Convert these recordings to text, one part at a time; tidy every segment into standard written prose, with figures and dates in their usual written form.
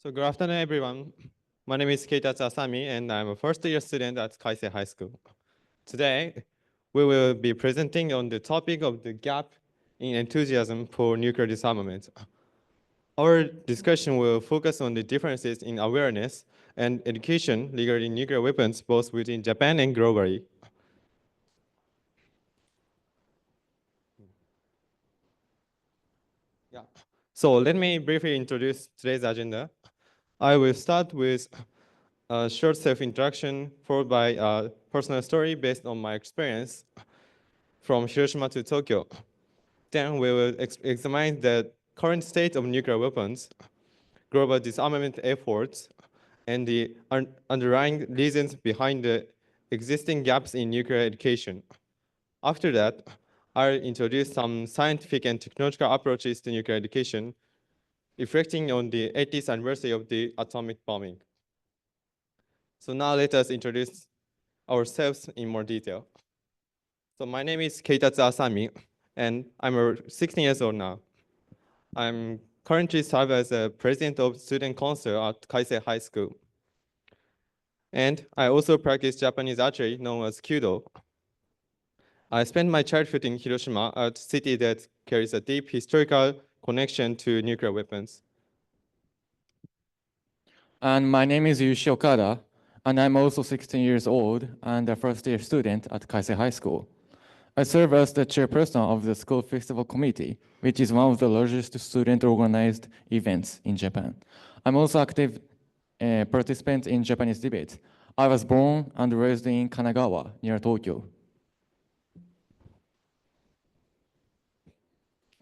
So good afternoon, everyone. My name is Keitatsu Asami, and I'm a first-year student at Kaisei High School. Today, we will be presenting on the topic of the gap in enthusiasm for nuclear disarmament. Our discussion will focus on the differences in awareness and education regarding nuclear weapons, both within Japan and globally. So let me briefly introduce today's agenda. I will start with a short self-introduction followed by a personal story based on my experience from Hiroshima to Tokyo. Then we will examine the current state of nuclear weapons, global disarmament efforts, and the underlying reasons behind the existing gaps in nuclear education. After that, I'll introduce some scientific and technological approaches to nuclear education, reflecting on the 80th anniversary of the atomic bombing. So now let us introduce ourselves in more detail. So my name is Keitatsu Asami, and I'm 16 years old now. I'm currently serve as a president of student council at Kaisei High School. And I also practice Japanese archery known as Kyudo. I spent my childhood in Hiroshima, a city that carries a deep historical connection to nuclear weapons. And my name is Yushi Okada, and I'm also 16 years old and a first-year student at Kaisei High School. I serve as the chairperson of the School Festival Committee, which is one of the largest student-organized events in Japan. I'm also active participant in Japanese debates. I was born and raised in Kanagawa, near Tokyo.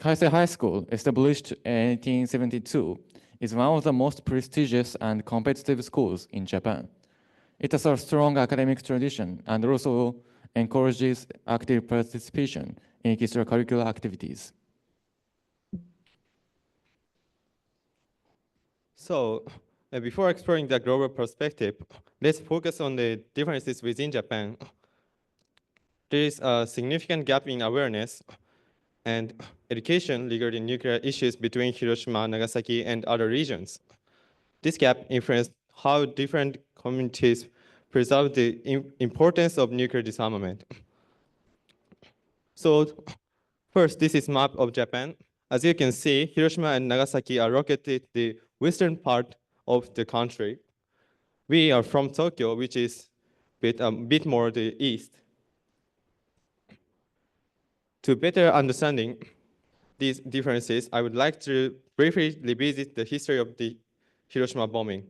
Kaisei High School, established in 1872, is one of the most prestigious and competitive schools in Japan. It has a strong academic tradition and also encourages active participation in extracurricular activities. So before exploring the global perspective, let's focus on the differences within Japan. There is a significant gap in awareness and education regarding nuclear issues between Hiroshima, Nagasaki, and other regions. This gap influenced how different communities preserve the importance of nuclear disarmament. So first, this is map of Japan. As you can see, Hiroshima and Nagasaki are located the western part of the country. We are from Tokyo, which is a bit more the east. To better understanding these differences, I would like to briefly revisit the history of the Hiroshima bombing.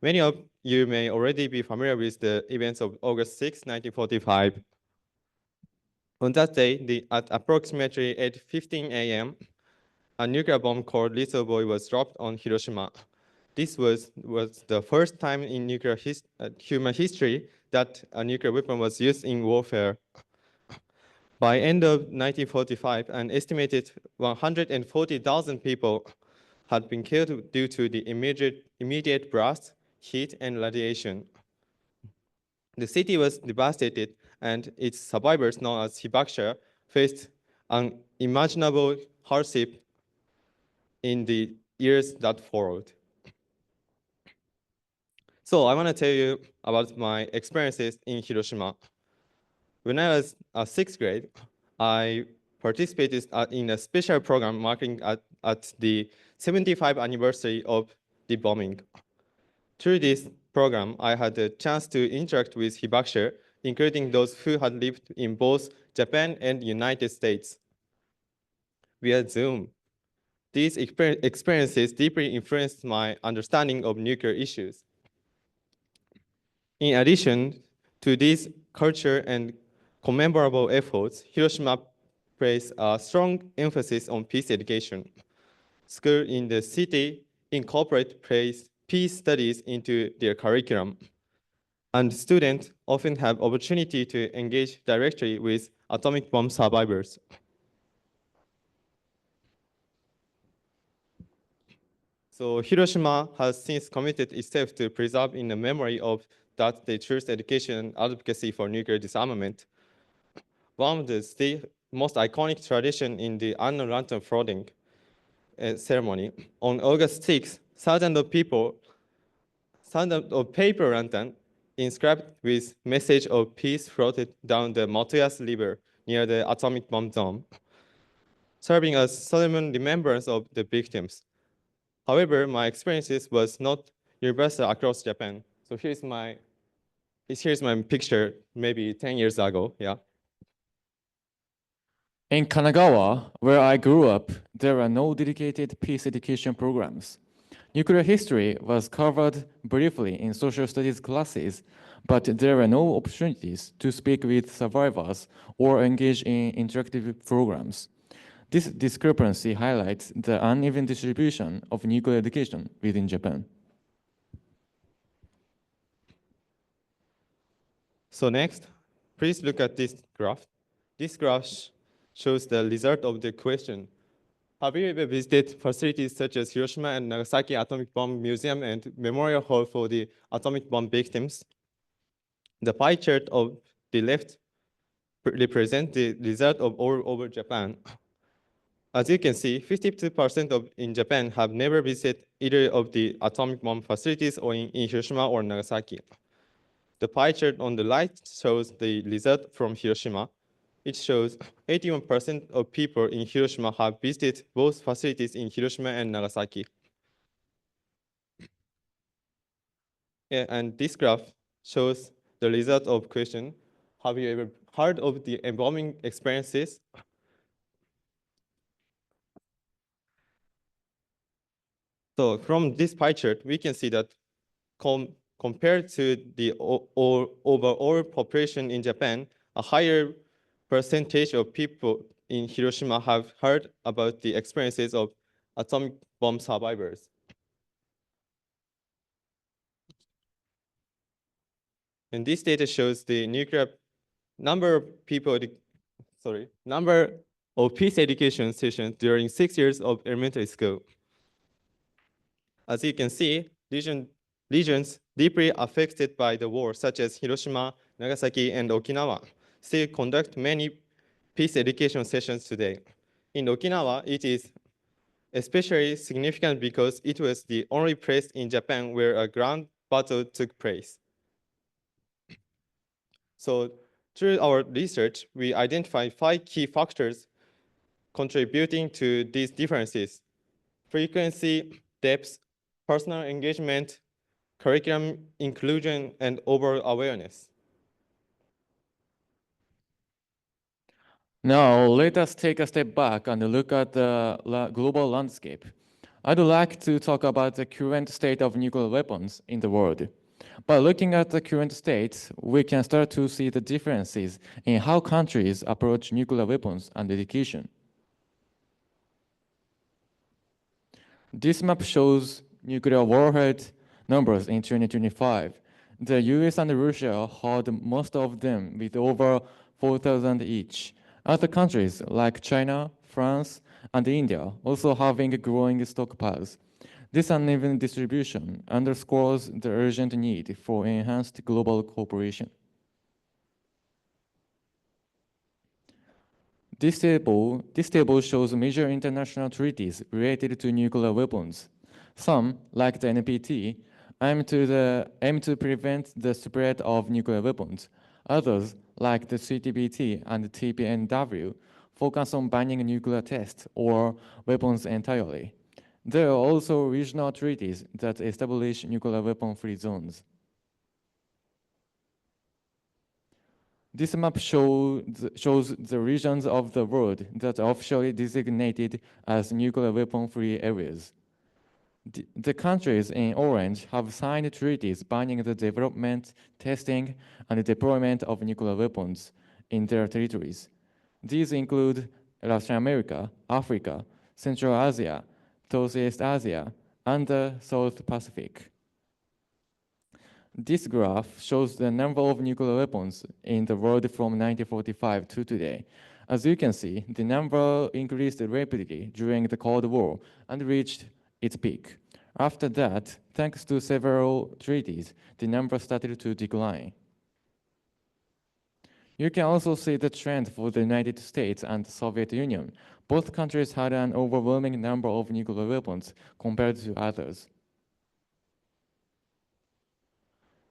Many of you may already be familiar with the events of August 6, 1945. On that day, at approximately 8:15 a.m., a nuclear bomb called Little Boy was dropped on Hiroshima. This was the first time in human history that a nuclear weapon was used in warfare. By end of 1945, an estimated 140,000 people had been killed due to the immediate blast, heat, and radiation. The city was devastated, and its survivors, known as hibakusha, faced unimaginable hardship in the years that followed. So I want to tell you about my experiences in Hiroshima. When I was sixth grade, I participated in a special program marking at the 75th anniversary of the bombing. Through this program, I had a chance to interact with hibakusha, including those who had lived in both Japan and United States via Zoom. These experiences deeply influenced my understanding of nuclear issues. In addition to these culture and commemorable efforts, Hiroshima placed a strong emphasis on peace education. Schools in the city incorporate peace studies into their curriculum, and students often have opportunity to engage directly with atomic bomb survivors. So Hiroshima has since committed itself to preserve in the memory of that the truth education and advocacy for nuclear disarmament. One of the most iconic tradition in the annual lantern floating ceremony. On August 6th, thousands of people Standard of paper lantern inscribed with message of peace floated down the Motoya's River near the atomic bomb zone, serving as solemn remembrance of the victims. However, my experiences was not universal across Japan. So here's my picture, maybe 10 years ago, yeah. In Kanagawa, where I grew up, there are no dedicated peace education programs. Nuclear history was covered briefly in social studies classes, but there are no opportunities to speak with survivors or engage in interactive programs. This discrepancy highlights the uneven distribution of nuclear education within Japan. So next, please look at this graph. This graph shows the result of the question. Have you ever visited facilities such as Hiroshima and Nagasaki Atomic Bomb Museum and Memorial Hall for the atomic bomb victims? The pie chart of the left represents the result of all over Japan. As you can see, 52% in Japan have never visited either of the atomic bomb facilities or in Hiroshima or Nagasaki. The pie chart on the right shows the result from Hiroshima. It shows 81% of people in Hiroshima have visited both facilities in Hiroshima and Nagasaki. Yeah, and this graph shows the result of question, have you ever heard of the embalming experiences? So from this pie chart, we can see that compared to the overall population in Japan, a higher percentage of people in Hiroshima have heard about the experiences of atomic bomb survivors. And this data shows the number of peace education sessions during 6 years of elementary school. As you can see, regions deeply affected by the war, such as Hiroshima, Nagasaki, and Okinawa, still conduct many peace education sessions today. In Okinawa, it is especially significant because it was the only place in Japan where a ground battle took place. So through our research, we identified 5 key factors contributing to these differences: frequency, depth, personal engagement, curriculum inclusion, and overall awareness. Now, let us take a step back and look at the global landscape. I'd like to talk about the current state of nuclear weapons in the world. By looking at the current state, we can start to see the differences in how countries approach nuclear weapons and education. This map shows nuclear warhead numbers in 2025. The US and Russia had most of them with over 4,000 each. Other countries like China, France, and India also having growing stockpiles. This uneven distribution underscores the urgent need for enhanced global cooperation. This table shows major international treaties related to nuclear weapons. Some, like the NPT, aim to prevent the spread of nuclear weapons. Others, like the CTBT and TPNW, focus on banning nuclear tests or weapons entirely. There are also regional treaties that establish nuclear weapon-free zones. This map shows the regions of the world that are officially designated as nuclear weapon-free areas. The countries in orange have signed treaties banning the development, testing, and deployment of nuclear weapons in their territories. These include Latin America, Africa, Central Asia, Southeast Asia, and the South Pacific. This graph shows the number of nuclear weapons in the world from 1945 to today. As you can see, the number increased rapidly during the Cold War and reached its peak. After that, thanks to several treaties, the number started to decline. You can also see the trend for the United States and the Soviet Union. Both countries had an overwhelming number of nuclear weapons compared to others.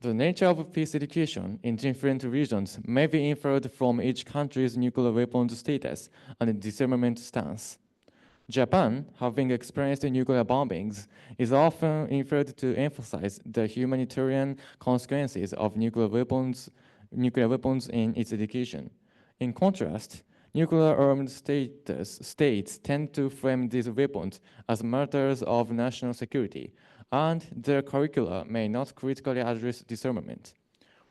The nature of peace education in different regions may be inferred from each country's nuclear weapons status and disarmament stance. Japan, having experienced nuclear bombings, is often inferred to emphasize the humanitarian consequences of nuclear weapons in its education. In contrast, nuclear-armed states tend to frame these weapons as matters of national security, and their curricula may not critically address disarmament.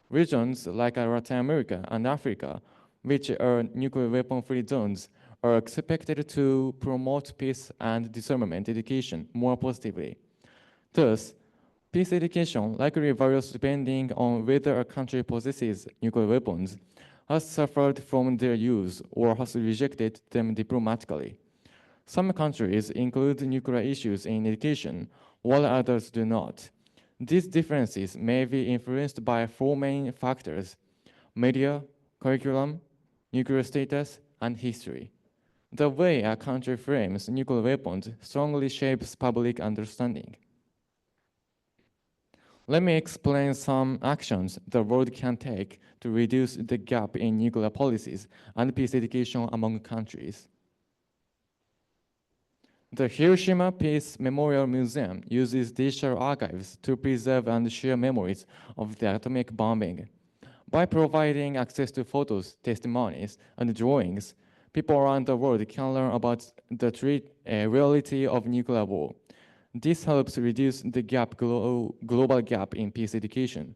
Regions like Latin America and Africa, which are nuclear weapon-free zones, are expected to promote peace and disarmament education more positively. Thus, peace education likely varies depending on whether a country possesses nuclear weapons, has suffered from their use, or has rejected them diplomatically. Some countries include nuclear issues in education, while others do not. These differences may be influenced by four main factors: media, curriculum, nuclear status, and history. The way a country frames nuclear weapons strongly shapes public understanding. Let me explain some actions the world can take to reduce the gap in nuclear policies and peace education among countries. The Hiroshima Peace Memorial Museum uses digital archives to preserve and share memories of the atomic bombing. By providing access to photos, testimonies, and drawings, people around the world can learn about the reality of nuclear war. This helps reduce the global gap in peace education.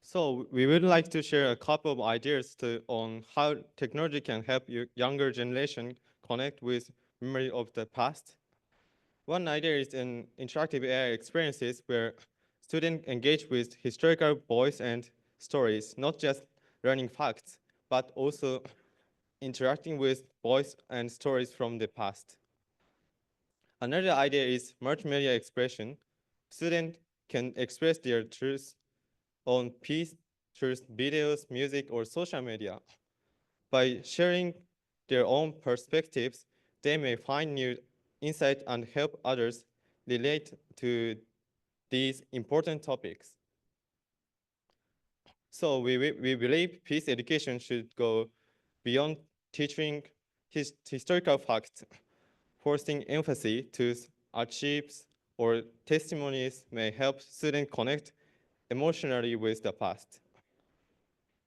So we would like to share a couple of ideas on how technology can help younger generation connect with memory of the past. One idea is in interactive AI experiences where students engage with historical voice and stories, not just learning facts, but also interacting with voice and stories from the past. Another idea is multimedia expression. Students can express their truths on peace through videos, music, or social media. By sharing their own perspectives, they may find new insight and help others relate to these important topics. So we believe peace education should go beyond teaching historical facts. Forcing emphasis to achievements or testimonies may help students connect emotionally with the past.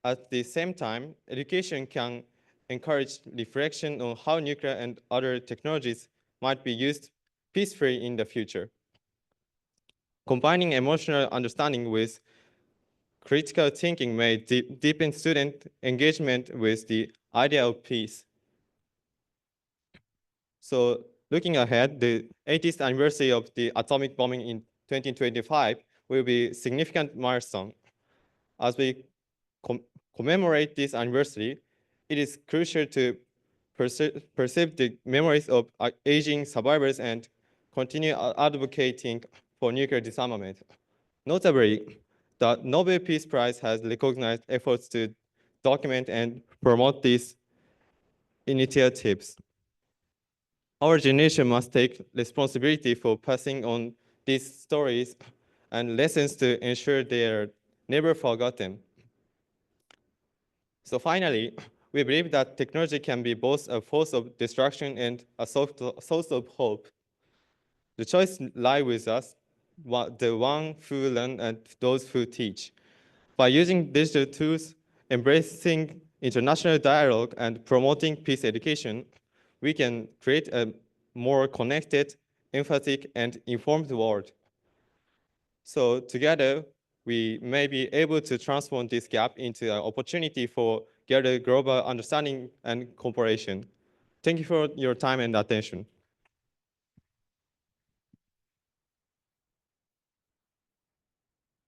At the same time, education can encourage reflection on how nuclear and other technologies might be used peacefully in the future. Combining emotional understanding with critical thinking may deepen student engagement with the idea of peace. So looking ahead, the 80th anniversary of the atomic bombing in 2025 will be a significant milestone. As we commemorate this anniversary, it is crucial to preserve the memories of aging survivors and continue advocating for nuclear disarmament. Notably, the Nobel Peace Prize has recognized efforts to document and promote these initiatives. Our generation must take responsibility for passing on these stories and lessons to ensure they are never forgotten. So finally, we believe that technology can be both a force of destruction and a source of hope. The choice lies with us, the one who learn and those who teach. By using digital tools, embracing international dialogue, and promoting peace education, we can create a more connected, empathic, and informed world. So together, we may be able to transform this gap into an opportunity for greater global understanding and cooperation. Thank you for your time and attention.